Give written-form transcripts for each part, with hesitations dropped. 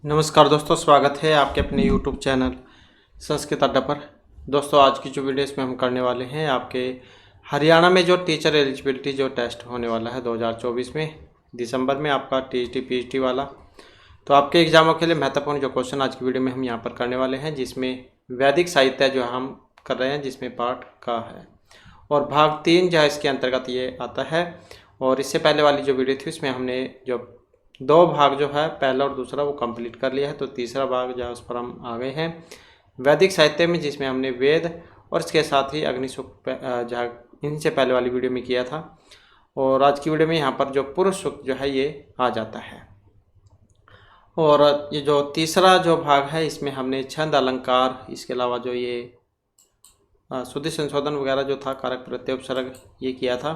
नमस्कार दोस्तों, स्वागत है आपके अपने YouTube चैनल संस्कृत अड्डा पर। दोस्तों, आज की जो वीडियो इसमें हम करने वाले हैं आपके हरियाणा में जो टीचर एलिजिबिलिटी जो टेस्ट होने वाला है 2024 में दिसंबर में आपका टीजीटी पीजीटी वाला। तो आपके एग्जामों के लिए महत्वपूर्ण जो क्वेश्चन आज की वीडियो में हम यहाँ पर करने वाले हैं, जिसमें वैदिक साहित्य जो हम कर रहे हैं, जिसमें पाठ का है और भाग 3 जो है इसके अंतर्गत ये आता है। और इससे पहले वाली जो वीडियो थी उसमें हमने जो 2 भाग जो है पहला और दूसरा वो कंप्लीट कर लिया है। तो तीसरा भाग जो है उस पर हम आ गए हैं वैदिक साहित्य में, जिसमें हमने वेद और इसके साथ ही अग्निसूक्त जो है इनसे पहले वाली वीडियो में किया था। और आज की वीडियो में यहाँ पर जो पुरुष सूक्त जो है ये आ जाता है। और ये जो तीसरा जो भाग है इसमें हमने छंद अलंकार, इसके अलावा जो ये शुद्धि संशोधन वगैरह जो था, कारक प्रत्यय उपसर्ग, ये किया था।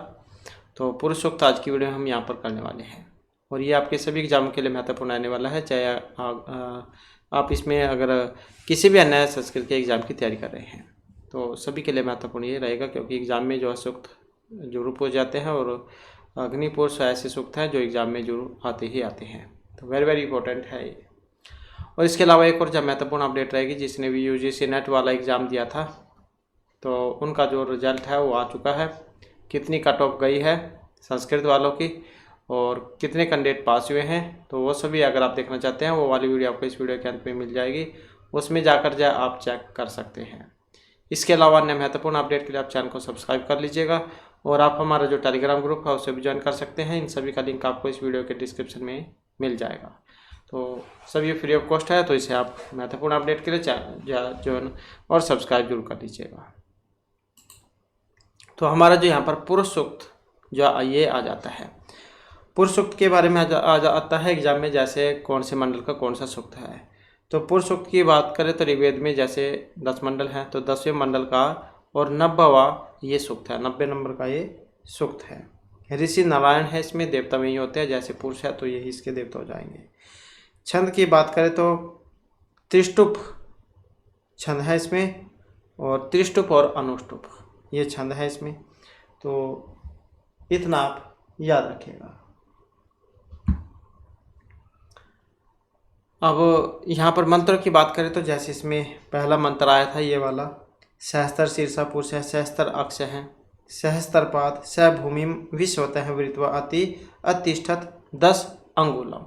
तो पुरुष सूक्त आज की वीडियो में हम यहाँ पर करने वाले हैं और ये आपके सभी एग्जाम के लिए महत्वपूर्ण आने वाला है। चाहे आप इसमें अगर किसी भी अन्य संस्कृत के एग्ज़ाम की तैयारी कर रहे हैं तो सभी के लिए महत्वपूर्ण ये रहेगा, क्योंकि एग्ज़ाम में जो है सूक्त जरूर पूछ जाते हैं और अग्निपुरुष ऐसे सूक्त हैं जो एग्ज़ाम में जरूर आते ही आते हैं। तो वेरी इंपॉर्टेंट है ये। और इसके अलावा एक और जब महत्वपूर्ण अपडेट रहेगी, जिसने भी यूजीसी नेट वाला एग्ज़ाम दिया था तो उनका जो रिजल्ट है वो आ चुका है। कितनी कट ऑफ गई है संस्कृत वालों की और कितने कैंडिडेट पास हुए हैं, तो वो सभी अगर आप देखना चाहते हैं वो वाली वीडियो आपको इस वीडियो के अंत में मिल जाएगी। उसमें जाकर आप चेक कर सकते हैं। इसके अलावा अन्य महत्वपूर्ण अपडेट के लिए आप चैनल को सब्सक्राइब कर लीजिएगा और आप हमारा जो टेलीग्राम ग्रुप है उसे भी ज्वाइन कर सकते हैं। इन सभी का लिंक आपको इस वीडियो के डिस्क्रिप्शन में मिल जाएगा। तो सभी फ्री ऑफ कॉस्ट है, तो इसे आप महत्वपूर्ण अपडेट के लिए ज्वाइन और सब्सक्राइब जरूर कर लीजिएगा। तो हमारा जो यहाँ पर पुरुष सूक्त जो ये आ जाता है, पुरुष सूक्त के बारे में आता है एग्जाम में, जैसे कौन से मंडल का कौन सा सूक्त है। तो पुरुष सूक्त की बात करें तो ऋग्वेद में जैसे 10 मंडल हैं, तो 10वें मंडल का और 90वां ये सूक्त है, 90 नंबर का ये सूक्त है। ऋषि नारायण है, इसमें देवता में ही होते हैं, जैसे पुरुष है तो यही इसके देवता हो जाएंगे। छंद की बात करें तो त्रिष्टुप छंद है इसमें, और त्रिष्टुप और अनुष्टुप ये छंद है इसमें। तो इतना आप याद रखिएगा। अब यहाँ पर मंत्रों की बात करें तो जैसे इसमें पहला मंत्र आया था ये वाला, सहस्त्र शीर्षा पुरुष है, सहस्त्र अक्ष है, सहस्त्रपाद स भूमिम विश्वतः वृत्वा अति अतिष्ठत 10 अंगुलम,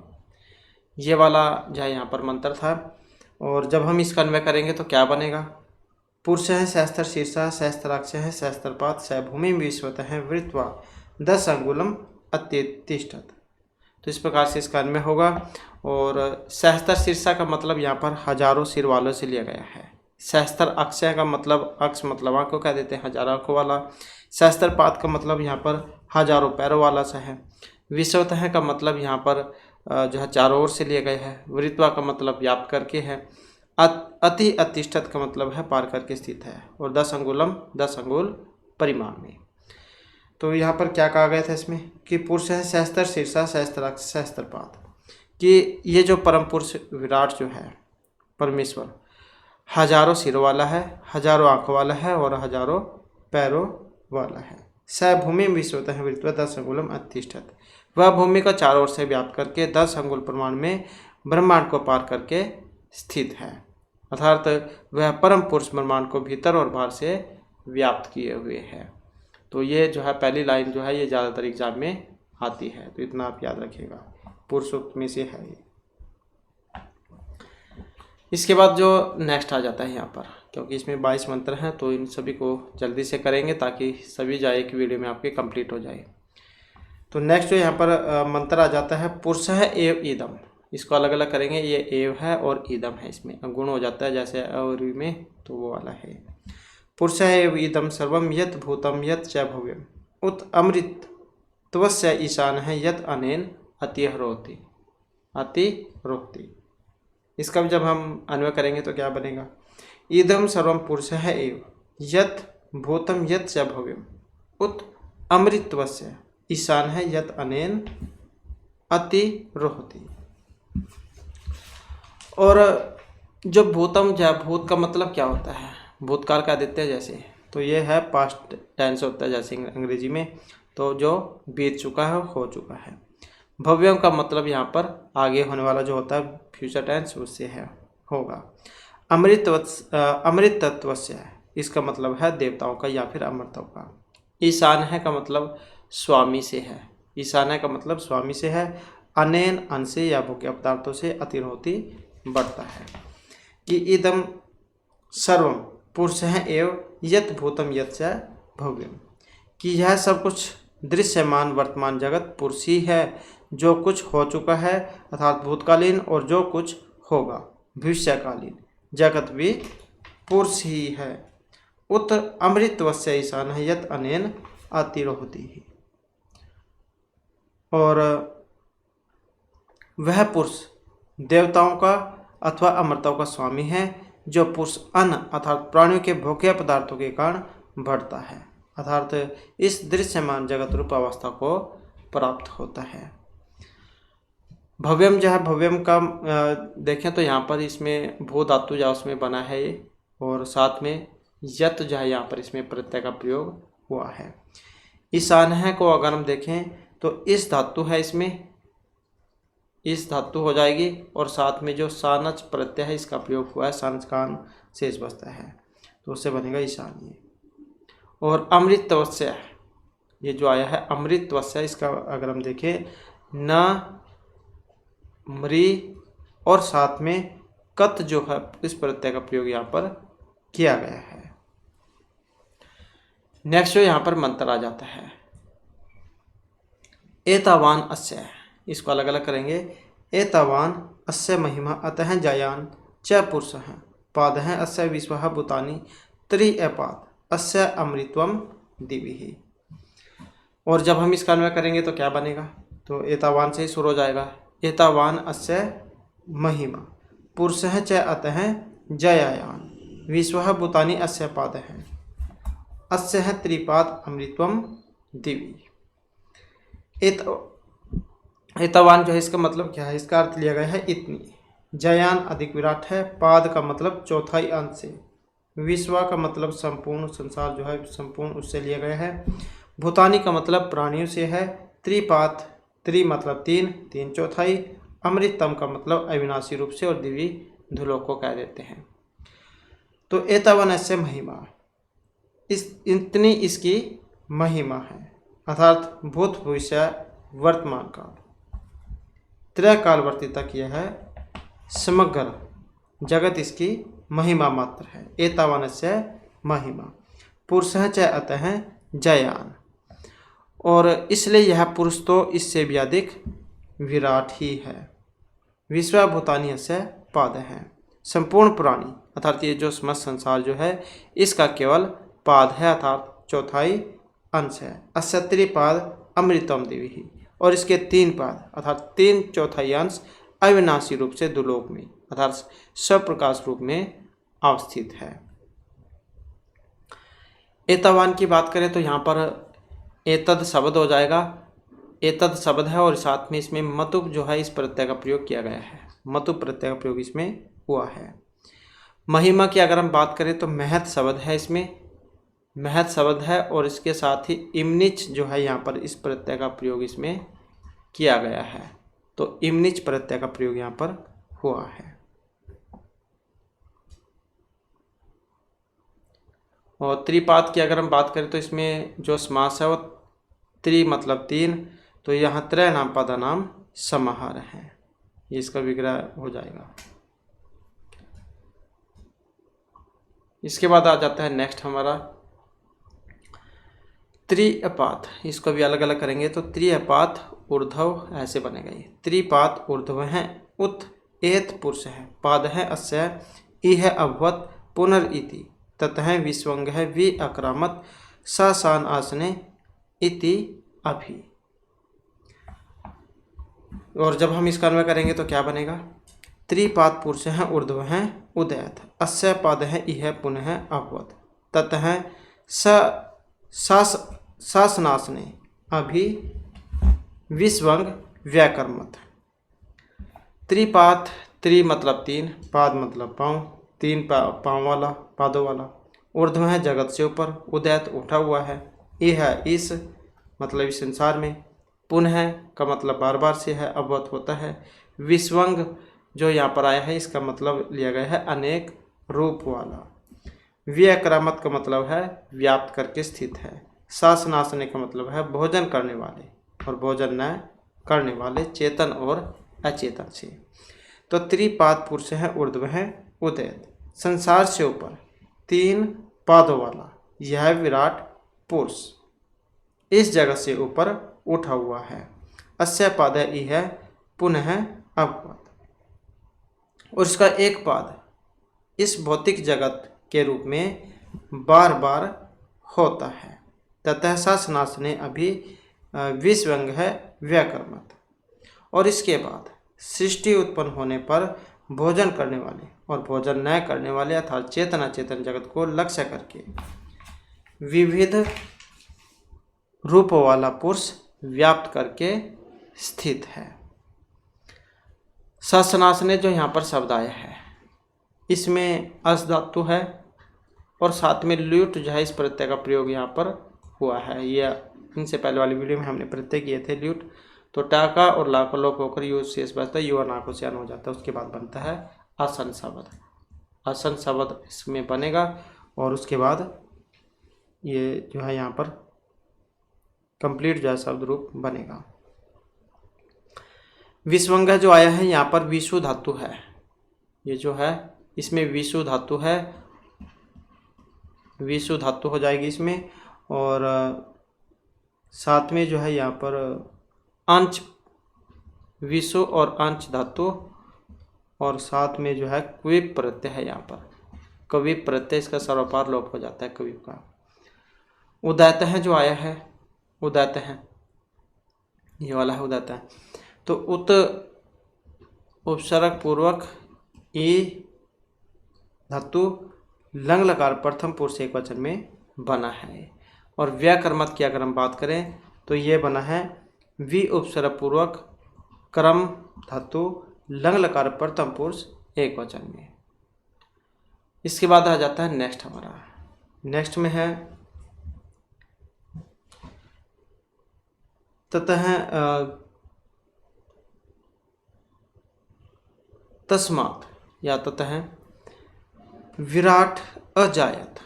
ये वाला जो है यहाँ पर मंत्र था। और जब हम इसका अन्वय करेंगे तो क्या बनेगा, पुरुष है, सहस्त्र शीर्षा, सहस्त्राक्ष है, सहस्त्रपाद स भूमिम विश्वतः वृत्वा 10 अंगुलम अतिष्ठत। तो इस प्रकार से इसका अन्वय होगा। और सहस्त्र शीर्षा का मतलब यहाँ पर हजारों सिर वालों से लिया गया है। सहस्त्र अक्षय का मतलब, अक्ष मतलब आँखों कह देते हैं, हजारों आँखों वाला। सहस्त्रपाद का मतलब यहाँ पर हजारों पैरों वाला सा है। विश्वतः का मतलब यहाँ पर जो है चारों ओर से लिया गया है। वृत्वा का मतलब व्याप्त करके है। अति अतिष्ठत का मतलब है पार करके स्थित है। और 10 अंगुलम 10 अंगुल परिमाण में। तो यहाँ पर क्या कहा गया था इसमें कि पुरुष है, सहस्त्र शीर्षा, सहस्त्राक्ष, सहस्त्रपाद, कि ये जो परम पुरुष विराट जो है परमेश्वर हजारों सिरों वाला है, हजारों आँखों वाला है और हजारों पैरों वाला है। स भूमि विश्वतः वृत्वा 10 अंगुलम अतिष्ठत, वह भूमि का चारों ओर से व्याप्त करके 10 अंगुल प्रमाण में ब्रह्मांड को पार करके स्थित है। अर्थात वह परम पुरुष ब्रह्मांड को भीतर और बाहर से व्याप्त किए हुए है। तो ये जो है पहली लाइन जो है ये ज़्यादातर एग्जाम में आती है, तो इतना आप याद रखिएगा, पुरुष सूक्त में से है ये। इसके बाद जो नेक्स्ट आ जाता है यहाँ पर, क्योंकि इसमें 22 मंत्र हैं तो इन सभी को जल्दी से करेंगे ताकि सभी जो एक वीडियो में आपके कंप्लीट हो जाए। तो नेक्स्ट जो यहाँ पर मंत्र आ जाता है पुरुष है एव ईदम, इसको अलग अलग करेंगे। ये एव है और ईदम है, इसमें गुण हो जाता है जैसे और में, तो वो वाला है। पुरुष एव इदम सर्वम यत भूतम यत च भव्यम उत अमृत त्वस्य ईशान है यत अनेन अतिरोहति अतिरोहति। इसका जब हम अन्वय करेंगे तो क्या बनेगा, इदम सर्वम पुरुष है एव यत भूतम यत च भव्यम उत अमृतत्वस्य ईशान है यत अनेन अतिरोहति। और जो भूतम जा, भूत का मतलब क्या होता है, भूतकाल का आदित्य जैसे, तो ये है पास्ट टेंस होता है जैसे अंग्रेजी में, तो जो बीत चुका है हो चुका है। भव्यम का मतलब यहाँ पर आगे होने वाला जो होता है फ्यूचर टेंस उससे है होगा। अमृत तत्व से है, इसका मतलब है देवताओं का या फिर अमृतों का। ईशान है का मतलब स्वामी से है, ईशान है का मतलब स्वामी से है। अनेन अन से या भोग्य पदार्थों से अतिरोति बढ़ता है। कि इदम सर्वम पुरुष है एवं यत भूतम यत च भव्यम, कि यह सब कुछ दृश्यमान वर्तमान जगत पुरुष ही है, जो कुछ हो चुका है अर्थात भूतकालीन और जो कुछ होगा भविष्यकालीन जगत भी पुरुष ही है। उत अमृतवस्य ईशान यत अनेन अतिरोहति ही, और वह पुरुष देवताओं का अथवा अमृतों का स्वामी है, जो पुरुष अन्न अर्थात प्राणियों के भोग्य पदार्थों के कारण बढ़ता है अर्थात इस दृश्यमान जगत रूप अवस्था को प्राप्त होता है। भव्यम जो है, भव्यम का देखें तो यहाँ पर इसमें भू धातु जो उसमें बना है ये, और साथ में यत जो है यहाँ पर इसमें प्रत्यय का प्रयोग हुआ है। ईशान है को अगर हम देखें तो इस धातु है, इसमें इस धातु हो जाएगी, और साथ में जो सानच प्रत्यय है इसका प्रयोग हुआ है, सानच कान शेष बचता है तो उससे बनेगा ईशान। और अमृतवस्य ये जो आया है अमृतवस्य, इसका अगर हम देखें न मृ और साथ में कत जो है इस प्रत्यय का प्रयोग यहाँ पर किया गया है। नेक्स्ट जो यहाँ पर मंत्र आ जाता है एतावान अस्य, इसको अलग अलग करेंगे। एतावान अस्य महिमा अतः जायान च पुरुष है, पाद है अस्य विश्व भूतानि त्रि अपाद अस्य अमृतवम दिवि। और जब हम इसका अन्वय करेंगे तो क्या बनेगा, तो एतावान से ही शुरू हो जाएगा। एतावान अस्य महिमा पुरुष है च अतः जयायान विश्व भूतानि अस्य पाद है अस्य है त्रिपाद अमृतवम दिवि। एतावान जो है इसका मतलब क्या है, इसका अर्थ लिया गया है इतनी। जयान अधिक विराट है, पाद का मतलब चौथाई अंश से, विश्व का मतलब संपूर्ण संसार जो है संपूर्ण उससे लिया गया है, भूतानी का मतलब प्राणियों से है, त्रिपाद त्रि मतलब तीन, तीन चौथाई, अमृतम का मतलब अविनाशी रूप से, और दिव्य धुलोक को कह देते हैं। तो एतावन ऐसे महिमा, इस इतनी इसकी महिमा है अर्थात भूत भविष्य वर्तमान काल त्रय कालवर्ती तक यह है समग्र जगत इसकी महिमा मात्र है। एतावन से महिमा पुरुष च अतः जयान, और इसलिए यह पुरुष तो इससे भी अधिक विराट ही है। विश्वभूतानी से पाद है, संपूर्ण प्राणी अर्थात ये जो समस्त संसार जो है इसका केवल पाद है अर्थात चौथाई अंश है। अस्य त्रिपाद अमृतम दिवि, और इसके तीन पाद अर्थात तीन चौथाई अंश अविनाशी रूप से दुलोक में अर्थात स्वप्रकाश रूप में अवस्थित है। एतावान की बात करें तो यहाँ पर एतद शब्द हो जाएगा, एतद शब्द है और साथ में इसमें मतुप जो है इस प्रत्यय का प्रयोग किया गया है, मतुप प्रत्यय का प्रयोग इसमें हुआ है। महिमा की अगर हम बात करें तो महत शब्द है, इसमें महत शब्द है और इसके साथ ही इमनिच जो है यहाँ पर इस प्रत्यय का प्रयोग इसमें किया गया है, तो इमनिच प्रत्यय का प्रयोग यहाँ पर हुआ है। और त्रिपाद की अगर हम बात करें तो इसमें जो समास है वो त्रि मतलब तीन, तो यहाँ त्रय नाम पदा नाम समाहार है, इसका विग्रह हो जाएगा। इसके बाद आ जाता है नेक्स्ट हमारा त्रिअपात, इसको भी अलग अलग करेंगे तो त्रिअपात ऊर्ध्व ऐसे बनेगा। ये त्रिपात ऊर्ध्व है, उत एत पुरुष है, पाद है अस्य, इ है अभवत, पुनर्इति, ततः विस्वंग है, वि अक्रामत, सान आसने इति अभि। और जब हम इसका अन्वय करेंगे तो क्या बनेगा, त्रिपाद पुरुष है ऊर्ध्व है उदयत, अस्य पाद है इ है पुनः अभवत, ततः शासनासने अभि विस्वंग व्याकर्मत। त्रिपाद त्रि मतलब तीन, पाद मतलब पाँव, तीन पाँव वाला पादों वाला, ऊर्ध्व है जगत से ऊपर, उदयत उठा हुआ है, इ है इस मतलब इस संसार में, पुनः का मतलब बार बार से है, अवगत होता है। विस्वंग जो यहाँ पर आया है इसका मतलब लिया गया है अनेक रूप वाला। व्याक्रामत का मतलब है व्याप्त करके स्थित है। शासनासने का मतलब है भोजन करने वाले और भोजन न करने वाले, चेतन और अचेतन से। तो त्रिपाद पुरुष है ऊर्ध्व है उदयत, संसार से ऊपर 3 पादों वाला यह विराट पुरुष इस जगत से ऊपर उठा हुआ है। अस्य पाद है पुनः अवगत, और इसका एक पाद इस भौतिक जगत के रूप में बार बार होता है। ततः शासनासने अभी विस्वंग है व्याकर्मत, और इसके बाद सृष्टि उत्पन्न होने पर भोजन करने वाले और भोजन न करने वाले अर्थात चेतन अचेतन जगत को लक्ष्य करके विविध रूपों वाला पुरुष व्याप्त करके स्थित है। शासनासने जो यहाँ पर शब्द आया है इसमें अस धातु है और साथ में ल्यूट जो है इस प्रत्यय का प्रयोग यहाँ पर हुआ है। यह इनसे पहले वाली वीडियो में हमने प्रत्यय किए थे ल्यूट। तो टाका और ला को लोप होकर यू शेष बचता है, यू और ना को से हो जाता है। उसके बाद बनता है आसन शब्द। आसन शब्द इसमें बनेगा और उसके बाद ये जो है यहाँ पर कंप्लीट जो है शब्द रूप बनेगा। विस्वंग जो आया है यहाँ पर विषु धातु है, ये जो है इसमें विषु धातु है, विषु धातु हो जाएगी इसमें। और साथ में जो है यहाँ पर अंश विषु और अंश धातु, और साथ में जो है क्विप प्रत्यय है। यहाँ पर कविप प्रत्यय इसका सर्वपार लोप हो जाता है कविप का। उदैत है जो आया है, उदैत है ये वाला है उदैत है। तो उत उपसर्ग पूर्वक ई धातु लंग लकार प्रथम पुरुष एक वचन में बना है। और व्याकर्मत की अगर हम बात करें तो ये बना है वि उपसर्ग पूर्वक क्रम धातु लंग लकार प्रथम पुरुष एक वचन में। इसके बाद आ जाता है नेक्स्ट हमारा। नेक्स्ट में है ततः तस्मात् या ततः विराट अजायत,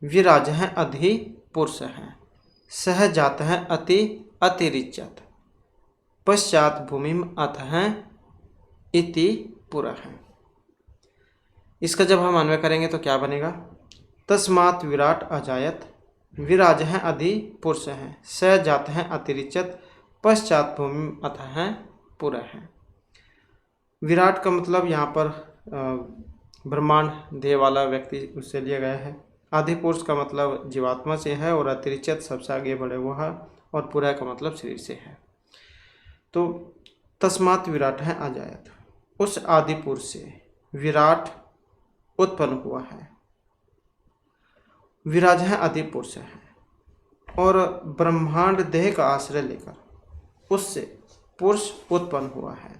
विराज है अधि पुरुष है, सह जात है अति अतिरिचत, पश्चात भूमिम अथ है इति पुरः है। इसका जब हम अन्वय करेंगे तो क्या बनेगा? तस्मात् विराट अजायत, विराज है अधि पुरुष है, सह जात है अतिरिचत, पश्चात भूमिम अथ है पुरः है। विराट का मतलब यहाँ पर ब्रह्मांड देह वाला व्यक्ति उससे लिया गया है। आदि पुरुष का मतलब जीवात्मा से है और अतिरिक्त सबसे आगे बढ़े हुआ है, और पूरा का मतलब शरीर से है। तो तस्मात् विराट है अजायत, उस आदि पुरुष से विराट उत्पन्न हुआ है। विराज है आदि पुरुष है और ब्रह्मांड देह का आश्रय लेकर उससे पुरुष उत्पन्न हुआ है।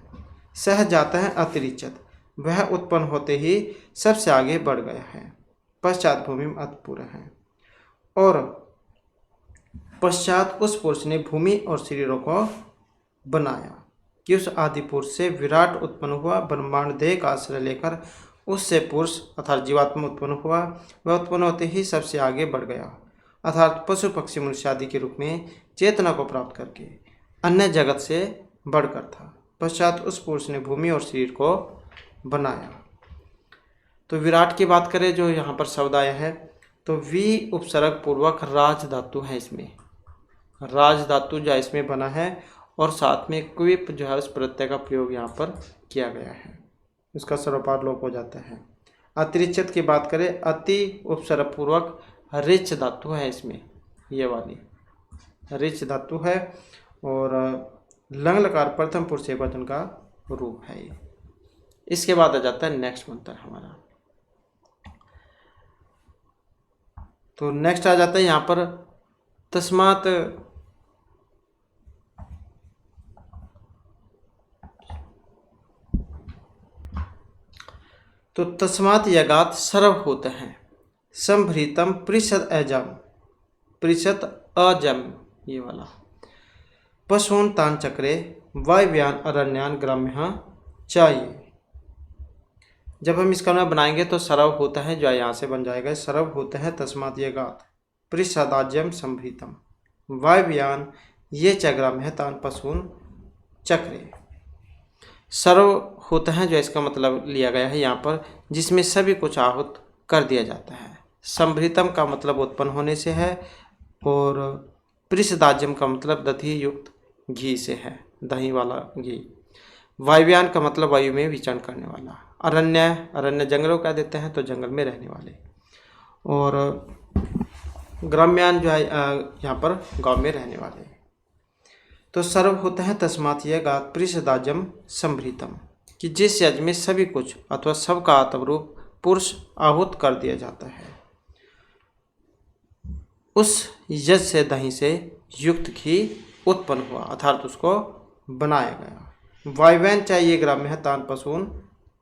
सह जाता है अतिरिक्त, वह उत्पन्न होते ही सबसे आगे बढ़ गया है। पश्चात भूमि अतपुर है, और पश्चात उस पुरुष ने भूमि और शरीरों को बनाया कि उस आदि पुरुष से विराट उत्पन्न हुआ। ब्रह्मांड देह का आश्रय लेकर उससे पुरुष अर्थात जीवात्मा उत्पन्न हुआ। वह उत्पन्न होते ही सबसे आगे बढ़ गया, अर्थात पशु पक्षी मनुष्य आदि के रूप में चेतना को प्राप्त करके अन्य जगत से बढ़कर था। पश्चात उस पुरुष ने भूमि और शरीर को बनाया। तो विराट की बात करें जो यहाँ पर शब्द आया है, तो वी उपसर्ग पूर्वक राज धातु है। इसमें राज धातु जो इसमें बना है, और साथ में क्विप जो है उस प्रत्यय का प्रयोग यहाँ पर किया गया है, उसका सर्वपार लोप हो जाता है। अतिरिक्त की बात करें, अति उपसर्ग पूर्वक रिच धातु है इसमें, ये वाली रिच धातु है, और लंग लकार प्रथम पुरुष एकवचन का रूप है ये। इसके बाद आ जाता है नेक्स्ट मंत्र हमारा। तो नेक्स्ट आ जाता है यहाँ पर तस्मात, तो तस्मात यगात सर्वभूत हैं संभृतम पृषद अजम, पृषद अजम ये वाला। पशून तान चक्रे वायव्यान अरण्यान ग्राम्य चाहिए। जब हम इसका नाम बनाएंगे तो सरव होता है, जो यहाँ से बन जाएगा, सरव होता है तस्मात् ये गात पृषदाज्यम संभृतम वायव्यान ये च ग्राम्य तान पशून चक्रे। सर्व होता है, जो इसका मतलब लिया गया है यहाँ पर, जिसमें सभी कुछ आहूत कर दिया जाता है। संभृतम का मतलब उत्पन्न होने से है, और पृषदाज्यम का मतलब दधी युक्त घी से है, दही वाला घी। वायव्यान का मतलब वायु में विचरण करने वाला। अरण्य जंगलों का देते हैं, तो जंगल में रहने वाले। और ग्राम्यान जो है यहाँ पर गांव में रहने वाले। तो सर्व होता है तस्मात् ये गात पृषदाज्यम संभृतम, कि जिस यज्ञ में सभी कुछ अथवा सबका आत्म रूप पुरुष आहूत कर दिया जाता है, उस यज्ञ से दही से युक्त घी उत्पन्न हुआ, अर्थात उसको बनाया गया। वायव्यान चाहिए ग्राम्य है तान पशून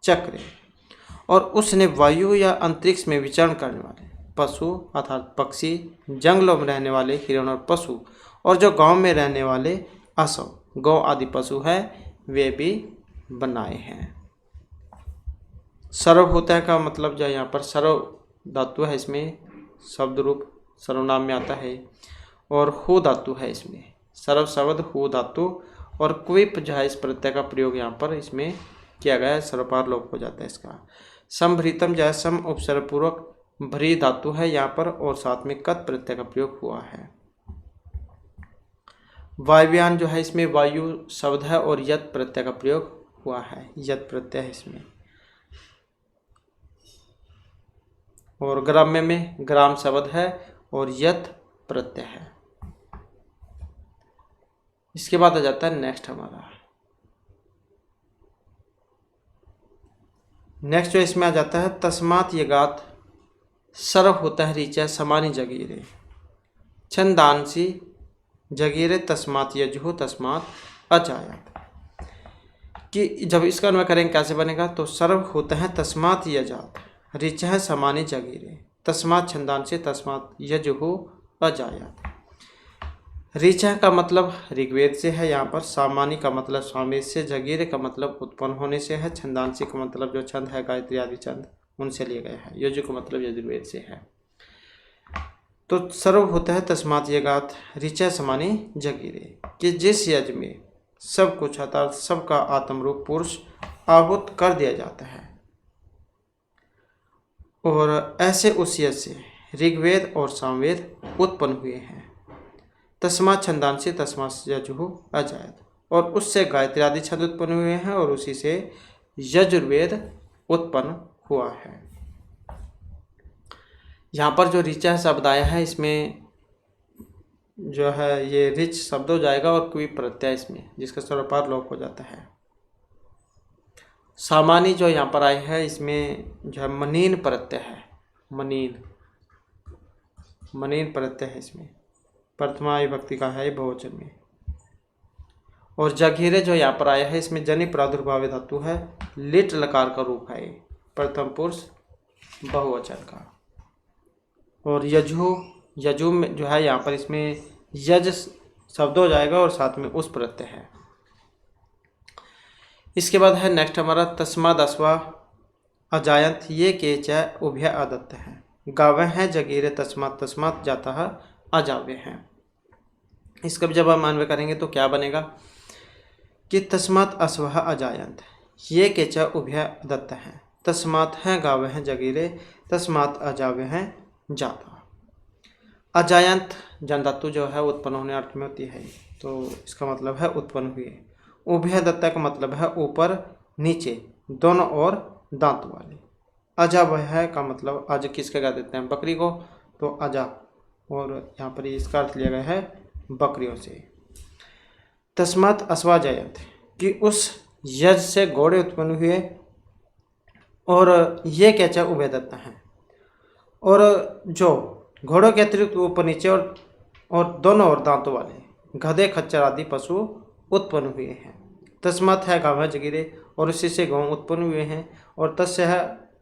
चक्रे, और उसने वायु या अंतरिक्ष में विचरण करने वाले पशु अर्थात पक्षी, जंगलों में रहने वाले हिरण और पशु, और जो गांव में रहने वाले असव गौ आदि पशु है, वे भी बनाए हैं। सर्व होता है का मतलब जो यहाँ पर सर्व धातु है, इसमें शब्द रूप सर्वनाम में आता है, और हु धातु है इसमें, सर्व शब्द हु धातु, और क्विप जो है इस प्रत्यय का प्रयोग यहाँ पर इसमें किया गया है, सर्वपार लोप हो जाता है इसका। संभृतम जो है सम उपसर्ग पूर्वक भ्री धातु है यहाँ पर, और साथ में कत प्रत्यय का प्रयोग हुआ है। वायव्यान जो है इसमें वायु शब्द है, और यत प्रत्यय का प्रयोग हुआ है, यत प्रत्यय है इसमें। और ग्राम्य में ग्राम शब्द है और यत प्रत्यय है। इसके बाद आ जाता है नेक्स्ट हमारा, नेक्स्ट जो इसमें आ जाता है तस्मात् ये गात सर्व होता है ऋचा समानी जगीरे छंदांसी जगीरे तस्मात् यजुः तस्मात् अजायत, कि जब इसका अन्वय करेंगे कैसे बनेगा, तो सर्व होता है तस्मात् यजात ऋचा समानी जगीरे तस्मात् छंदांसी तस्मात् यजुः अजायत। ऋचा का मतलब ऋग्वेद से है यहाँ पर, सामानी का मतलब सामवेद से, जगीरे का मतलब उत्पन्न होने से है, छंदांसी का मतलब जो छंद है गायत्री आदि छंद उनसे लिए गए हैं, यजु का मतलब यजुर्वेद से है। तो सर्व होता है तस्मात् ये गात ऋचा समानी जगीरे, कि जिस यज्ञ में सब कुछ अर्थात सबका आत्म रूप पुरुष आहूत कर दिया जाता है, और ऐसे उस यज्ञ से ऋग्वेद और सामवेद उत्पन्न हुए हैं। तस्मात् छंदांसी तस्मात् यजुः अजायत, और उससे गायत्री आदि छंद उत्पन्न हुए हैं, और उसी से यजुर्वेद उत्पन्न हुआ है। यहाँ पर जो ऋचा शब्द आया है, इसमें जो है ये ऋच शब्द हो जाएगा, और क्विप प्रत्यय इसमें, जिसका सर्वपार लोप हो जाता है। सामानी जो यहाँ पर आए है, इसमें जो है मनीन प्रत्यय है, मनीन प्रत्यय है इसमें, प्रथमा विभक्ति का है बहुवचन में। और जघीरे जो यहाँ पर आया है, इसमें जनि प्रादुर्भाव धातु है, लिट लकार का रूप है, प्रथम पुरुष बहुवचन का। और यजु में जो है यहाँ पर इसमें यज शब्द हो जाएगा, और साथ में उस प्रत्यय है। इसके बाद है नेक्स्ट हमारा तस्माद् अश्वा अजायंत ये के च उभय आदत्त है, गावे हैं जगीरे तस्मात् जाता है अजाव्य है। इसका जब हम अन्वय करेंगे तो क्या बनेगा, कि तस्मात् अश्वः अजायंत ये के च उभय दत्त है, तस्मात् हैं गावे हैं जगीरे तस्मात् अजाव्य हैं जाता। अजायंत जन धातु जो है उत्पन्न होने अर्थ में होती है, तो इसका मतलब है उत्पन्न हुए। उभय दत्ता का मतलब है ऊपर नीचे दोनों ओर दांत वाले। अजावह का मतलब अज किसके कह देते हैं, बकरी को, तो अजा, और यहाँ पर इसका अर्थ लिया गया है बकरियों से। तस्मात् अश्वा जयंत, कि उस यज से घोड़े उत्पन्न हुए, और ये क्या चाहे उभय दत्ता है, और जो घोड़ों के अतिरिक्त ऊपर नीचे और दोनों ओर दांतों वाले गधे खच्चर आदि पशु उत्पन्न हुए हैं। तस्मात् है गावः जगीरे, और उसी से गौ उत्पन्न हुए हैं, और तस्य है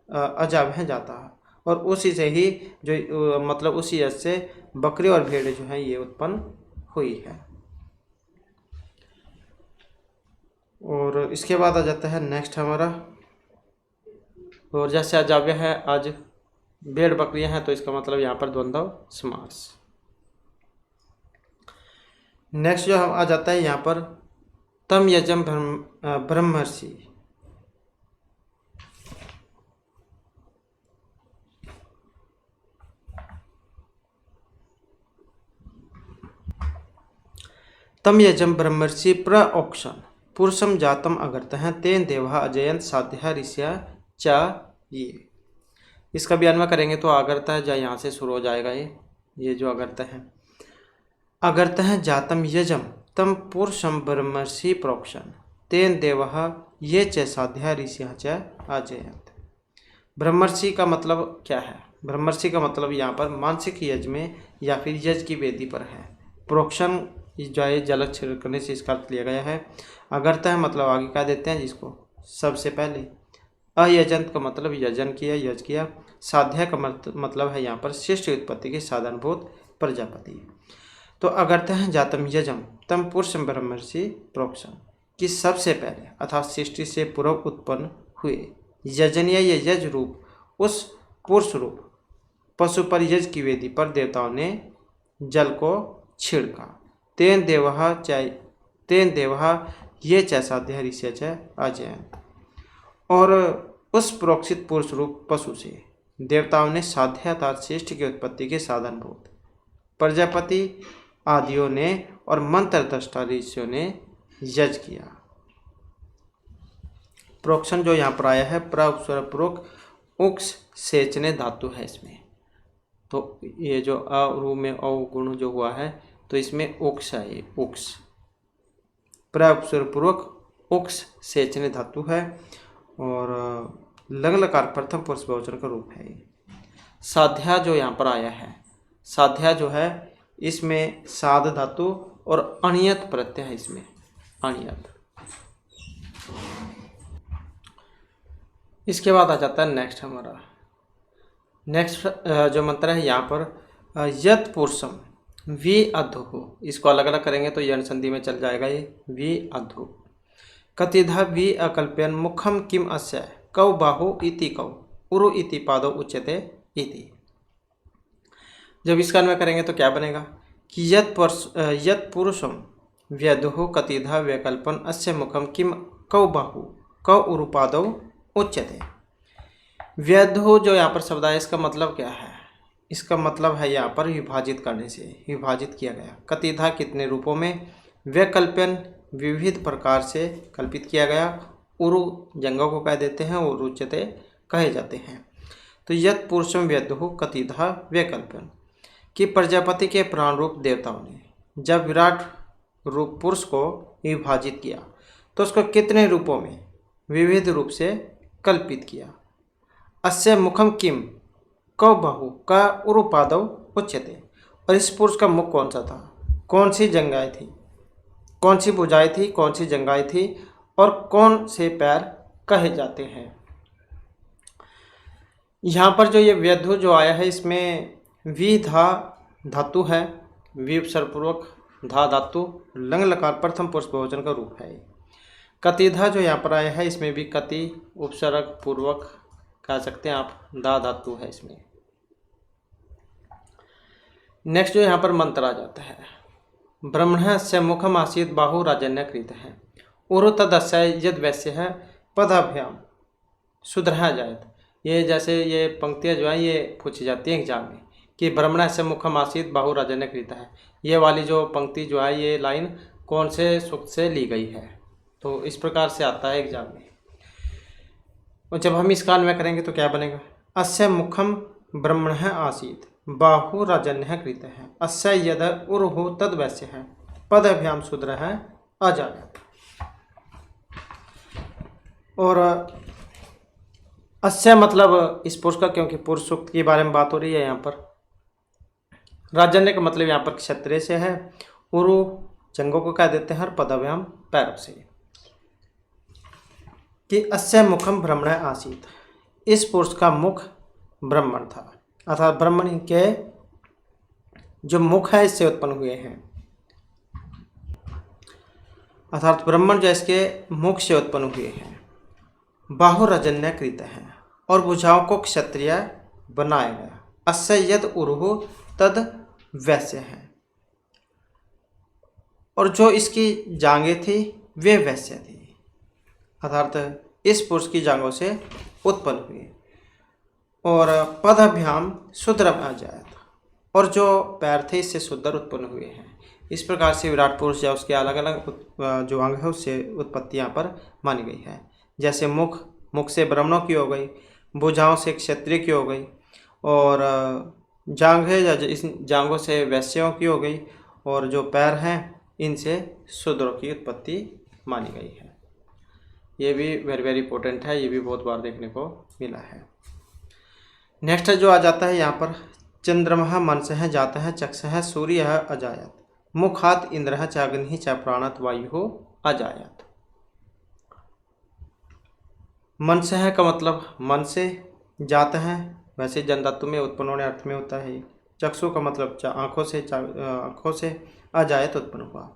अजावह जाता है, और उसी से ही जो मतलब उसी यज से बकरी और भेड़ जो है ये उत्पन्न हुई है। और इसके बाद आ जाता है नेक्स्ट हमारा, और जैसे अजाव्य है आज भेड़ बकरियां हैं, तो इसका मतलब यहाँ पर द्वंद्व समास। नेक्स्ट जो हम आ जाता है यहाँ पर तम यजम ब्रह्मर्षि। तम यजम ब्रह्मर्षि प्रओक्षण पुरुषम जातम अगर्तः तेन देवा अजयंत साध्या ऋषिया चा ये। इसका भी अन्वय करेंगे तो अगर्तः जा यहाँ से शुरू हो जाएगा। ये जो अगर्तः है, अगर्तः जातम यजम तम पुरुषम ब्रह्मर्षि प्रोक्षण तेन देवा ये च साध्या ऋषिया च अजयंत। ब्रह्मर्षि का मतलब क्या है? ब्रह्मर्षि का मतलब यहाँ पर मानसिक यज्ञ में या फिर यज्ञ की वेदी पर है। प्रोक्षण जो है जल छिड़कने से इसका अर्थ लिया गया है। अगर्तः मतलब आगे कह देते हैं जिसको सबसे पहले। अयजंत का मतलब यजन किया, यज किया। साध्या का मतलब है यहाँ पर श्रेष्ठ उत्पत्ति के साधनभूत प्रजापति। तो अगर्तः जातम यजम तम पुरुषम ब्रह्मर्षि प्रोक्षण कि सबसे पहले अर्थात सृष्टि से पूर्व उत्पन्न हुए यजनीय यज रूप उस पुरुष रूप पशु पर यज की वेदी पर देवताओं ने जल को छिड़का। तेन देवहा ये च साध्या ऋषि च अजयंत। और उस प्रोक्षित पुरुष रूप पशु से देवताओं ने साध्या अर्थात श्रेष्ठ की उत्पत्ति के साधनभूत प्रजापति आदियों ने और मंत्र दृष्टा ऋषियों ने यज किया। प्रोक्षण जो यहाँ पर आया है प्रपूर्वक उक्स सेचने धातु है इसमें। तो ये जो अ में औ गुण जो हुआ है तो इसमें उक्स है, ये उक्स प्रपूर्वक उक्स सेचने धातु है और लंग लकार प्रथम पुरुष बहुवचन का रूप है। साध्या जो यहाँ पर आया है, साध्या जो है इसमें साध धातु और अनियत प्रत्यय है इसमें, अनियत। इसके बाद आ जाता है नेक्स्ट हमारा। नेक्स्ट जो मंत्र है यहाँ पर यत पुरुषम वि अधु, इसको अलग अलग करेंगे तो यण संधि में चल जाएगा ये वि अधु। कतिधा वि अकल्प्यन मुखम किम अस्य कौ बाहु इति कौ उरु इति पादो उच्यते इति। जब इसका अन्वय करेंगे तो क्या बनेगा कि यत पुरुषम व्यधु कतिधा वैकल्पन अस्य मुखम किम कौ बाहु कौ उरु पादो उच्यते। व्यधु जो यहाँ पर शब्द है इसका मतलब क्या है? इसका मतलब है यहाँ पर विभाजित करने से, विभाजित किया गया। कतिधा कितने रूपों में, वैकल्पन विविध प्रकार से कल्पित किया गया, उरु जंगों को कह देते हैं और उच्यते कहे जाते हैं। तो यत पुरुषम व्यधु कतिधा वैकल्पन कि प्रजापति के प्राण रूप देवताओं ने जब विराट रूप पुरुष को विभाजित किया तो उसको कितने रूपों में विविध रूप से कल्पित किया। अस्य मुखम किम कौ बहु का उरुपादव उच्यते। और इस पुरुष का मुख कौन सा था, कौन सी जंगाएं थी, कौन सी भुजाएं थी, कौन सी जंगाएं थी और कौन से पैर कहे जाते हैं। यहाँ पर जो ये व्यधु जो आया है इसमें वि धा धातु है, वि उपसर्गपूर्वक धा धातु लंग लकार प्रथम पुरुष बहुवचन का रूप है। कतिधा जो यहाँ पर आया है इसमें भी कति उपसर्ग पूर्वक कह सकते हैं आप, दा धातु है इसमें। नेक्स्ट जो यहाँ पर मंत्र आ जाता है ब्रह्मण से मुखम आसीत बाहु राजन्य कृत है उरु तदस्य यद वैश्य है पदाभ्याम सुधरा जायत। ये जैसे ये पंक्तियाँ जो है ये पूछी जाती हैं एग्जाम में कि ब्रह्मण से मुखम आसीत बाहु राजन्य कृत है, ये वाली जो पंक्ति जो है ये लाइन कौन से सूक्त से ली गई है। तो इस प्रकार से आता है एग्जाम में। और जब हम इसका अन्वय करेंगे तो क्या बनेगा, अस्य मुखम ब्रह्मण आसीत बाहु राजन्य कृत है अस्य यद उर्हु तद वैश्य है पदभ्याम शूद्र है अजायत। और अस्य मतलब इस पुरुष का, क्योंकि पुरुष सूक्त के बारे में बात हो रही है यहाँ पर। राजन्य का मतलब यहाँ पर क्षत्रिय से है, उरु जंगों को कह देते हैं और पदभ्याम पैरों से। कि अस्य मुखम ब्रह्मण आसीत, इस पुरुष का मुख ब्राह्मण था, अर्थात ब्राह्मण के जो मुख है इससे उत्पन्न हुए हैं। अर्थात ब्राह्मण जो इसके मुख से उत्पन्न हुए हैं। बाहुरजन्यकृत हैं और भुजाओं को क्षत्रिय बनाया गया। अस्य यद उरुहु तद वैश्य हैं, और जो इसकी जांघें थी वे वैश्य थी, अर्थात इस पुरुष की जांघों से उत्पन्न हुई। और पदभ्याम शूद्रम अजायत, और जो पैर थे इससे शूद्र उत्पन्न हुए हैं। इस प्रकार से विराट पुरुष या उसके अलग अलग जो अंग है उससे उत्पत्ति यहाँ पर मानी गई है। जैसे मुख से ब्राह्मणों की हो गई, भुजाओं से क्षत्रिय की हो गई, और जांघें या इस जांघों से वैश्यों की हो गई, और जो पैर हैं इनसे शूद्रों की उत्पत्ति मानी गई है। ये भी वेरी वेरी इंपॉर्टेंट है, ये भी बहुत बार देखने को मिला है। नेक्स्ट जो आ जाता है यहाँ पर, चंद्रमा मनसः जातः चक्षुः सूर्य अजायत, मुखात इंद्र च अग्नि च प्राणात वायु अजायत। मनसः का मतलब मन से, जात है वैसे जन धातु में उत्पन्न होने अर्थ में होता है। चक्षु का मतलब आँखों से, अजायत उत्पन्न हुआ।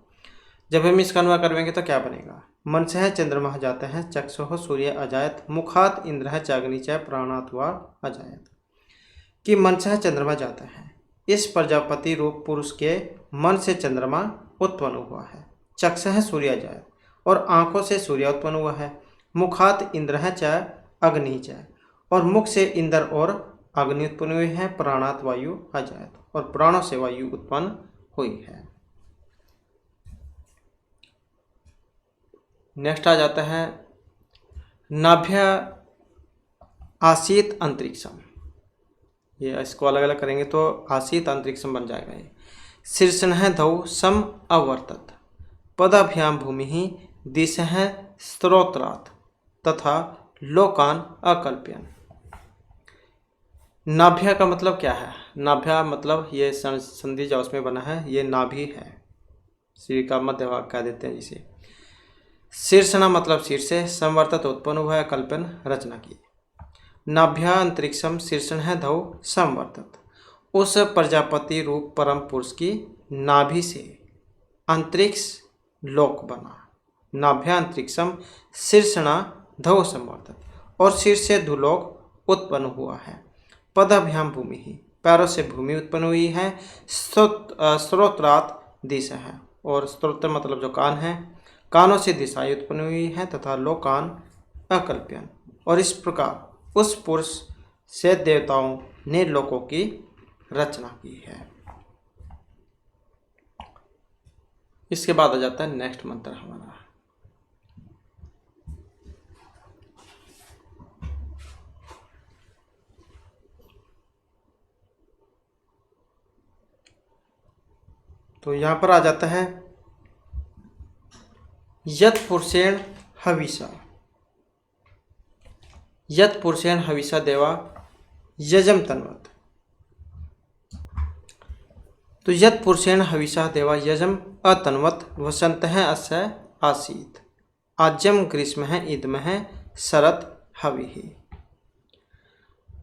जब हम इसका अनुवाद करेंगे तो क्या बनेगा, मनसः चंद्रमा जाता है चक्षुः सूर्य अजायत, मुखात इंद्र च अग्नि च प्राणात वा अजायत। कि मनसः चंद्रमा जाता है, इस प्रजापति रूप पुरुष के मन से चंद्रमा उत्पन्न हुआ है। चक्षुः सूर्य अजायत, और आँखों से सूर्य उत्पन्न हुआ है। मुखात इंद्र च अग्नि च, और मुख से इंद्र और अग्नि उत्पन्न हुए हैं। प्राणात वायु अजायत, और प्राणों से वायु उत्पन्न हुई है। नेक्स्ट आ जाता है नाभ्य आसीत अंतरिक्षम। ये इसको अलग अलग करेंगे तो आसीत अंतरिक्षम बन जाएगा। ये शीर्षण धौ सम अवर्तत, पदाभ्याम भूमि दिशः स्त्रोत्रात् तथा लोकान अकल्प्यन। नाभ्य का मतलब क्या है, नाभ्य मतलब ये संधि जो उसमें बना है ये नाभि है, शरीर का मध्य भाग कह देते हैं जिसे। शीर्षणा मतलब शीर्ष से, संवर्तत उत्पन्न हुआ है, कल्पन रचना की। नाभ्या अंतरिक्षम शीर्षण है धौ संवर्तत, उस प्रजापति रूप परम पुरुष की नाभि से अंतरिक्ष लोक बना। नाभ्या अंतरिक्षम शीर्षणा धौ संवर्तत, और शीर्ष से धुलोक उत्पन्न हुआ है। पदाभ्याम भूमि ही, पैरों से भूमि उत्पन्न हुई है। स्त्रोत्रात् दिशा है, और स्त्रोत्र मतलब जो कान है, कानों से दिशाएं उत्पन्न हुई है। तथा लोकान अकल्प्यन, और इस प्रकार उस पुरुष से देवताओं ने लोकों की रचना की है। इसके बाद आ जाता है नेक्स्ट मंत्र हमारा। तो यहाँ पर आ जाता है यत पुरुषेण हविषा, यत पुरुषेण हविषा देवा यजम तन्वत। तो यत पुरुषेण हविषा देवा यजम अतन्वत वसंतः अस्य आसीत, आज्यम ग्रीष्मः ईदमः शरत हविः।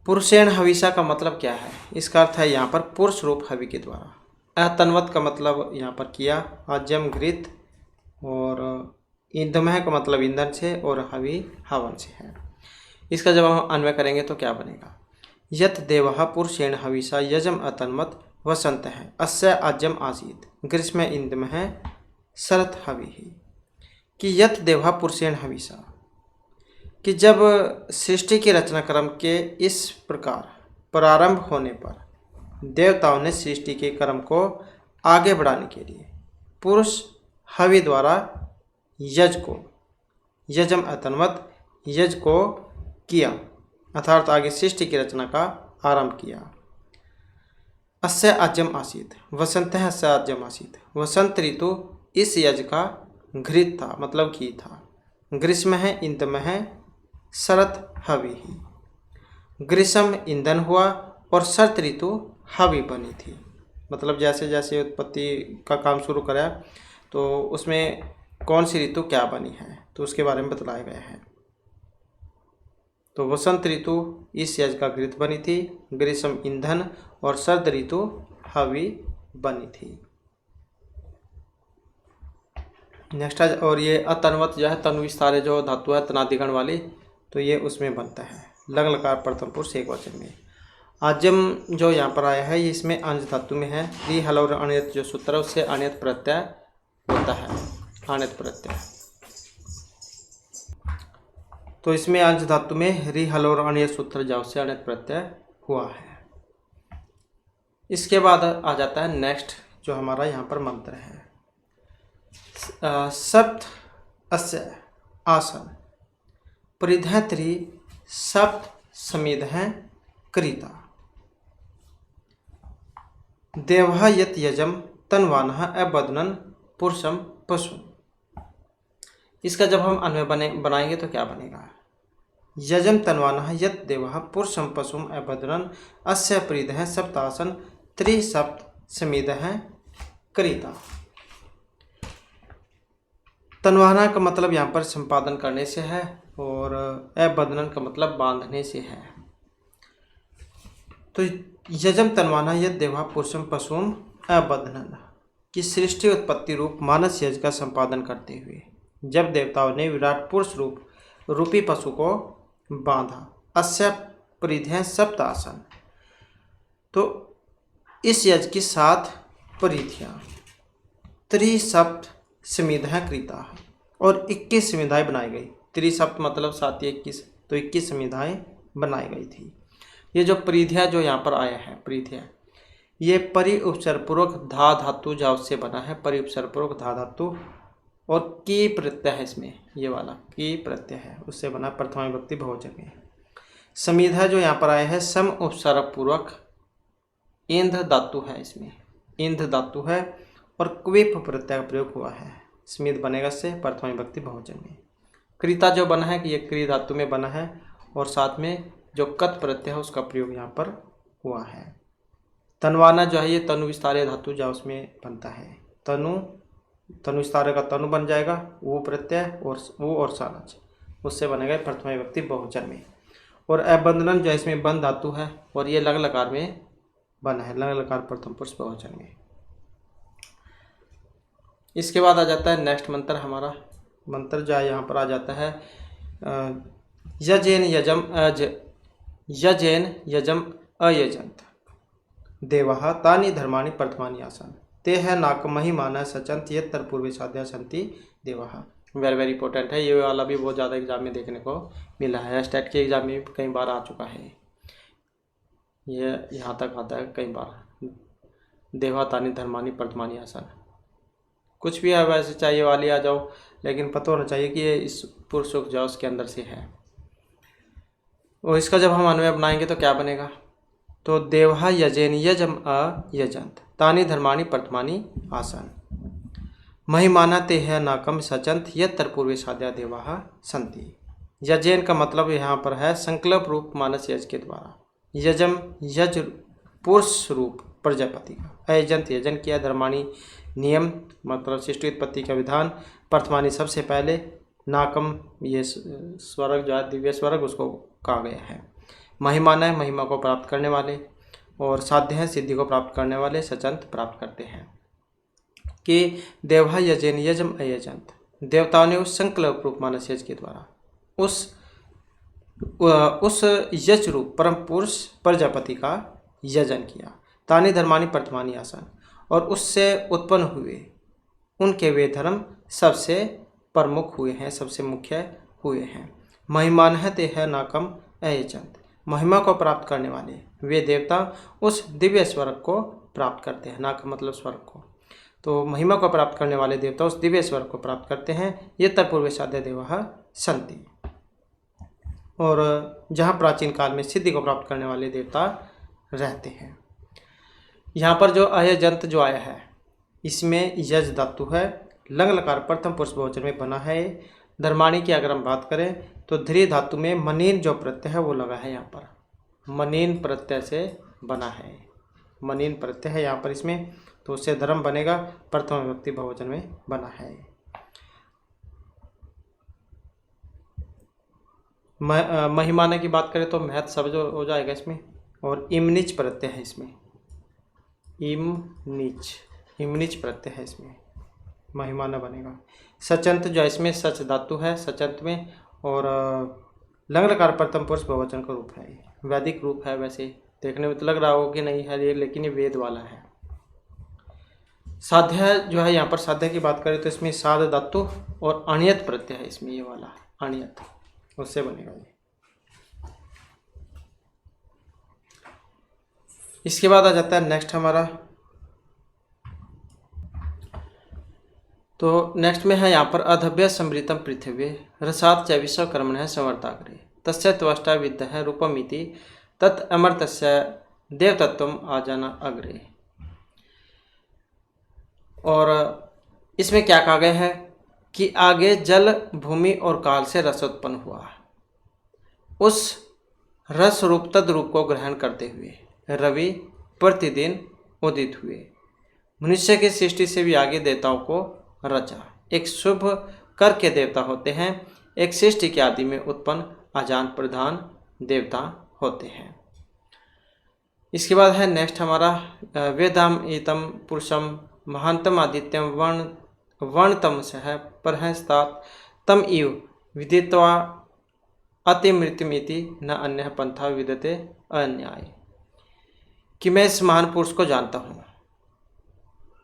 पुरुषेण हविषा का मतलब क्या है, इसका अर्थ है यहाँ पर पुरुष रूप हवि के द्वारा। अतन्वत का मतलब यहाँ पर किया, आज्यम घृत, और ईंधमः का मतलब ईंधन से, और हवि हवन से है। इसका जब हम अन्वय करेंगे तो क्या बनेगा, यत देवः पुरुषेण हविषा यजम अतन्वत वसंतः अस्य आज्यम आसीत ग्रीष्म ईंधमः शरत हविः। कि यत देवः पुरुषेण हविषा, कि जब सृष्टि के रचना क्रम के इस प्रकार प्रारंभ होने पर देवताओं ने सृष्टि के क्रम को आगे बढ़ाने के लिए पुरुष हवि द्वारा यज को, यजम अतन्वत यज को किया, अर्थात आगे सृष्टि की रचना का आरंभ किया। अस्य आज्यम आसीत, वसंत है अस्य आज्यम आसीत, वसंत ऋतु इस यज का घृत था मतलब घी था। ग्रीष्म है ईंधम है शरत हवि ही, ग्रीष्म ईंधन हुआ और शरत ऋतु हवि बनी थी। मतलब जैसे जैसे उत्पत्ति का काम शुरू करा तो उसमें कौन सी ऋतु क्या बनी है तो उसके बारे में बतलाया गया है। तो वसंत ऋतु इस यज का घृत बनी थी, ग्रीष्म ईंधन और शरद ऋतु हवि बनी थी। नेक्स्ट और ये अतन्वत जो है तनु विस्तारे जो धातु है तनादिगण वाली, तो ये उसमें बनता है लंग लकार प्रथम पुरुष एक वचन में। आजम जो यहाँ पर आया है ये इसमें अंज धातु में है। री हल और अण्यत जो सूत्र है उससे अण्यत प्रत्यय होता है, अण्यत प्रत्यय। तो इसमें अंज धातु में री हल और अण्यत सूत्र जाओ से अण्यत प्रत्यय हुआ है। इसके बाद आ जाता है नेक्स्ट जो हमारा यहाँ पर मंत्र है, सप्त अस्य आसन परिधत्री सप्त समिध कृता देवः यत यजम तन्वानः अबदनन पुरुषम पशु। इसका जब हम अन्वय बनाएंगे तो क्या बनेगा, यजम तन्वानः यत देवः पुरुषम पशुम अबदनन अस्य परिधः सप्तासन त्रिसप्त समिधः कृता। तन्वाना का मतलब यहाँ पर संपादन करने से है और अबदनन का मतलब बांधने से है। तो यजम तन्वाना यद देवा पुरुषम पशुम अबदनन की सृष्टि उत्पत्ति रूप मानस यज का संपादन करते हुए जब देवताओं ने विराट पुरुष रूपी पशु को बांधा, अस्य परिधेय सप्त आसन, तो इस यज की 7 परिधियां त्रिसप्त समिधाएं कृता और 21 समिधाएं बनाई गई। त्रिसप्त मतलब 7 21, तो 21 समिधाएं बनाई गई थी। ये जो परिधियां जो यहाँ पर आया है परिधियां, ये परि उपसर्ग पूर्वक धा धातु जाव से बना है, परि उपसर्ग पूर्वक धा धातु और की प्रत्यय है इसमें, ये वाला की प्रत्यय है उससे बना प्रथमा विभक्ति बहुवचन में। समिधा जो यहाँ पर आया है सम उपसर्ग पूर्वक इंध धातु है, इसमें इंध धातु है और क्विप प्रत्यय का प्रयोग हुआ है, स्मित बनेगा से प्रथमा विभक्ति बहुवचन में। कृता जो बना है कि ये क्री धातु में बना है और साथ में जो कत प्रत्यय है उसका प्रयोग यहाँ पर हुआ है। तनवाना जो है ये तनु विस्तारे धातु जो उसमें बनता है, तनु विस्तारे का तनु बन जाएगा, वो प्रत्यय और वो और सानच उससे बनेगा प्रथमा विभक्ति बहुवचन में। और अबंधनन जो इसमें बंध धातु है और ये लंग लकार में बना है, लंग लकार प्रथम पुरुष बहुवचन में। इसके बाद आ जाता है नेक्स्ट मंत्र, हमारा मंत्र जो है यहाँ पर आ जाता है यजेन यजम यजेन यजम अयजंत देवः तानि धर्माणि प्रथमानि आसन ते है नाकमहि मानः सचंत यत्र पूर्वे साध्या संति देवः। वेरी इंपॉर्टेंट है, ये वाला भी बहुत ज़्यादा एग्जाम में देखने को मिला है, स्टेट के एग्जाम में कई बार आ चुका है, ये यहाँ तक आता है कई बार। देवा तानि धर्मानि प्रथमानि आसन, कुछ भी है वैसे चाहिए वाली आ जाओ, लेकिन पता होना चाहिए कि ये इस पुरुष जो उसके अंदर से है। और इसका जब हम अन्वय बनाएंगे तो क्या बनेगा, तो देवः यजेन यजम अयजंत तानि धर्माणि प्रथमानि आसन महिमाना ते है नाकम सचंत यत्र पूर्वे साध्या देवाः संति। यजेन का मतलब यहाँ पर है संकल्प रूप मानस यज के द्वारा, यजम यज पुरुष रूप प्रजापति का, अयजंत यजन किया, धर्माणि नियम मतलब सृष्टि उत्पत्ति का विधान, प्रथमानि सबसे पहले, नाकम ये स्वर्ग जो है दिव्य स्वर्ग उसको कहा गया है, महिमाना है महिमा को प्राप्त करने वाले, और साध्य है सिद्धि को प्राप्त करने वाले, सचंत प्राप्त करते हैं। कि देवः यजेन यजम अयजंत, देवताओं ने उस संकल्प रूप मानस यज के द्वारा उस यज रूप परम पुरुष प्रजापति का यजन किया। तानि धर्मानि प्रथमानि आसन, और उससे उत्पन्न हुए उनके वे धर्म सबसे प्रमुख हुए हैं, सबसे मुख्य हुए हैं। महिमान है ते है नाकम अयजंत, महिमा को प्राप्त करने वाले वे देवता उस दिव्य स्वर्ग को प्राप्त करते हैं, नाक मतलब स्वर्ग को, तो महिमा को प्राप्त करने वाले देवता उस दिव्य स्वर्ग को प्राप्त करते हैं। ये तत्पूर्व साध्य देवः संति, और जहाँ प्राचीन काल में सिद्धि को प्राप्त करने वाले देवता रहते हैं। यहाँ पर जो अयजंत जो आया है इसमें यज धातु है, लंग लकार प्रथम पुरुष बहुवचन में बना है। धर्माणि की अगर हम बात करें तो ध्री धातु में मनीन जो प्रत्यय है वो लगा है, यहाँ पर मनीन प्रत्यय से बना है, मनीन प्रत्यय है यहाँ पर इसमें, तो उससे धर्म बनेगा, प्रथम विभक्ति बहुवचन में बना है। महिमाना की बात करें तो महत शब्द हो जाएगा इसमें, और इमनिच प्रत्यय है इसमें, इमनिच प्रत्यय है इसमें। महिमा न बनेगा। सचंत जो इसमें सच धातु है सचंत में, और लंग लकार प्रथम पुरुष बहुवचन का रूप है। वैदिक रूप है, वैसे देखने में तो लग रहा हो कि नहीं है ये, लेकिन ये वेद वाला है। साध्य जो है यहाँ पर साध्य की बात करें तो इसमें साध धातु और अणियत प्रत्यय है इसमें, ये वाला अणियत, उससे बनेगा ये। इसके बाद आ जाता है नेक्स्ट हमारा, तो नेक्स्ट में है यहाँ पर अधभ्य समृतम पृथ्वी रसात च विश्वकर्मण है संवर्ताग्रे तस्य त्वष्टा विद्य है रूपमिति तत् अमर्तस्य देवतत्वम आजाना अग्रे। और इसमें क्या कहा गया है कि आगे जल भूमि और काल से रस उत्पन्न हुआ, उस रस रूप तद रूप को ग्रहण करते हुए रवि प्रतिदिन उदित हुए, मनुष्य की सृष्टि से भी आगे देवताओं को रचा। एक शुभ कर के देवता होते हैं, एक सृष्टि के आदि में उत्पन्न अजान प्रधान देवता होते हैं। इसके बाद है नेक्स्ट हमारा वेदाम एतम पुरुषम महांतम आदित्यम वर्णतम सह परहस्तात तम इव विदित्वा अतिमृत्युमिति न अन्य पंथा विदते अन्याय। कि मैं इस महान पुरुष को जानता हूँ,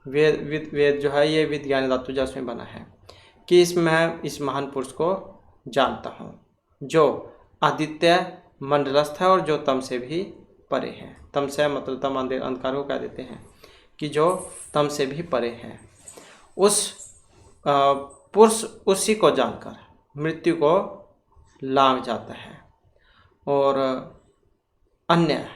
वेद जो है ये विज्ञान धातु जो उसमें बना है, कि मैं इस महान पुरुष को जानता हूँ जो आदित्य मंडलस्थ है और जो तम से भी परे हैं। तम से मतलब तम अंधकार को कह देते हैं, कि जो तम से भी परे हैं। उस पुरुष उसी को जानकर मृत्यु को लांघ जाता है, और अन्य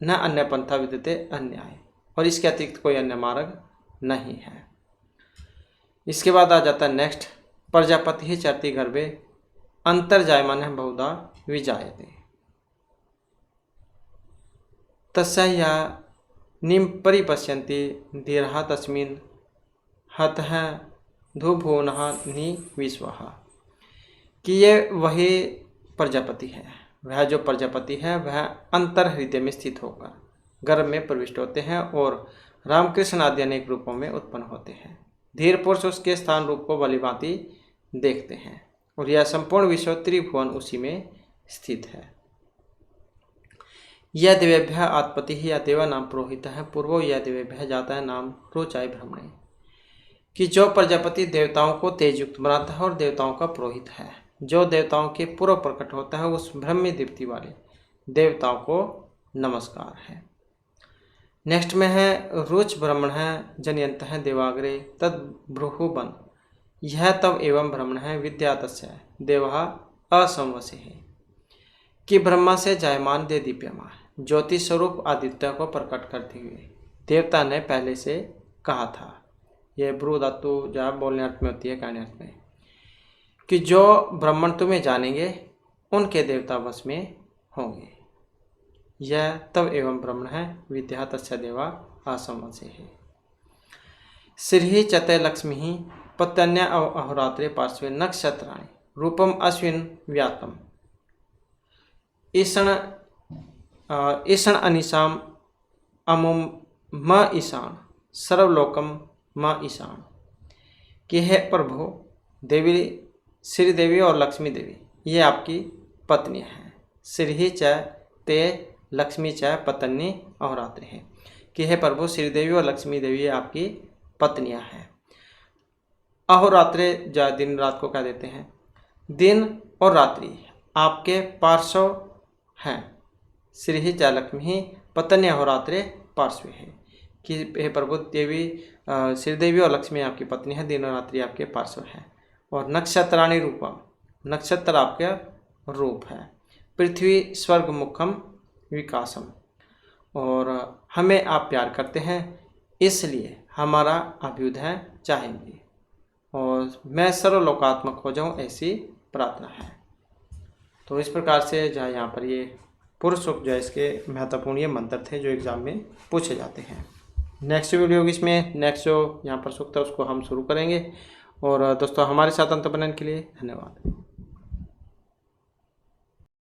न अन्य पंथा विदते अन्याय, और इसके अतिरिक्त कोई अन्य मार्ग नहीं है। इसके बाद आ जाता है नेक्स्ट, प्रजापति ही चरती गर्भे अंतर्जायमान है बहुधा विजायते तस्य या निम परिपश्यन्ति धीरहा तस्मिन् हतः धुभुवनः नि विश्वः। कि ये वही प्रजापति है, वह जो प्रजापति है वह अंतर हृदय में स्थित होकर गर्भ में प्रविष्ट होते हैं और रामकृष्ण आदि अनेक रूपों में उत्पन्न होते हैं। धीर पुरुष उसके स्थान रूप को भलीभांति देखते हैं, और यह संपूर्ण विश्व त्रिभुवन उसी में स्थित है। यह देवेभ्य आत्पति ही या देवा नाम पुरोहित है पूर्वो यह देवेभ्य जाता है नाम रोचाई ब्रह्मणे। कि जो प्रजापति देवताओं को तेजयुक्त बनाता है और देवताओं का पुरोहित है, जो देवताओं के पूर्व प्रकट होता है, उस ब्रह्मी दीप्ति वाले देवताओं को नमस्कार है। नेक्स्ट में है रुच ब्राह्मण है जनयंत है देवाग्रे तद ब्रूहुबन, यह तब एवं ब्राह्मण है विद्या तस्य देवा असंवसे है। कि ब्रह्मा से जायमान दे दीप्यमान ज्योति स्वरूप आदित्य को प्रकट करते हुए देवता ने पहले से कहा था। यह ब्रू धातु जो बोलने अर्थ में होती है, कहने अर्थ में, कि जो ब्राह्मण तुम्हें जानेंगे उनके देवता वश में होंगे। यह तब एवं ब्राह्मण है विद्या तस्य देवा आसम से है। श्री चते लक्ष्मी ही पत्यन्य अहोरात्रे पार्श्वे नक्षत्राणि रूपम अश्विन व्यातम ईषण अनिशाम अमुम म ईशान सर्वलोकम म ईशान। कि है प्रभु देवी श्री देवी और लक्ष्मी देवी ये आपकी पत्नी हैं। श्री च ते लक्ष्मी च पत्नी अहोरात्र है। कि हे प्रभु श्री देवी और लक्ष्मी देवी आपकी पत्नियां हैं। अहोरात्रे जो दिन रात को कह देते हैं, दिन और रात्रि आपके पार्श्व हैं। श्री च लक्ष्मी पत्नी अहोरात्रे पार्श्व है। कि हे प्रभु देवी श्री देवी और लक्ष्मी आपकी पत्नी है, दिन और रात्रि आपके पार्श्व हैं। और नक्षत्राणि रूपम नक्षत्र आपका रूप है। पृथ्वी स्वर्ग मुखम विकासम, और हमें आप प्यार करते हैं इसलिए हमारा अभ्युदय चाहेंगे और मैं सर्वलोकात्मक हो जाऊं ऐसी प्रार्थना है। तो इस प्रकार से जो है यहाँ पर ये पुरुष सूक्त जो है इसके महत्वपूर्ण ये मंत्र थे जो एग्जाम में पूछे जाते हैं। नेक्स्ट वीडियो इसमें नेक्स्ट जो यहाँ पर सूक्त है उसको हम शुरू करेंगे। और दोस्तों हमारे साथ अंत बनने के लिए धन्यवाद।